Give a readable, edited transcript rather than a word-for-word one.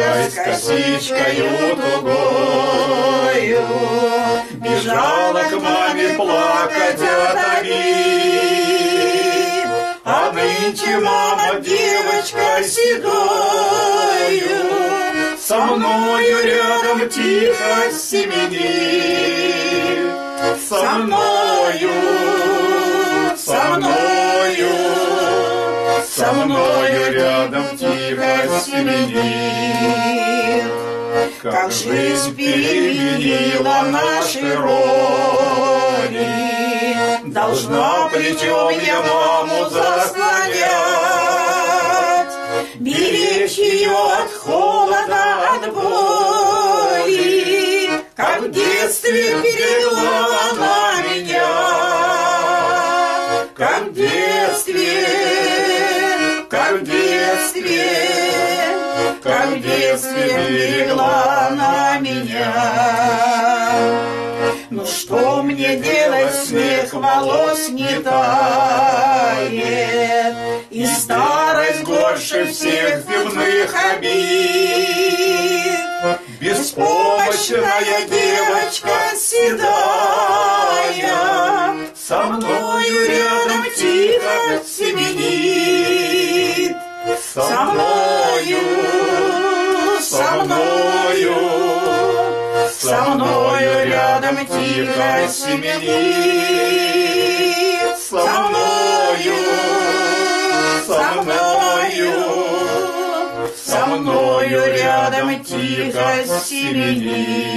девочка с косичкою тугою бежала к маме плакать от обид. А нынче мама девочка седою со мною рядом тихо семенит. Со мною, со мною, со мною рядом тихо семенит. Как жизнь переменила наши роли, должна плечом я маму заслонять, беречь ее от холода, от боли, как в детстве берегла она меня, как в детстве, как в детстве, как в детстве берегла она меня. Ну что мне делать, снег волос не тает, и старость горше всех земных обид. Беспомощная девочка седая со мною рядом тихо семенит. Со мною, со мною, со мною рядом тихо семенит. Со мною, со мною, со мною рядом тихо семенит.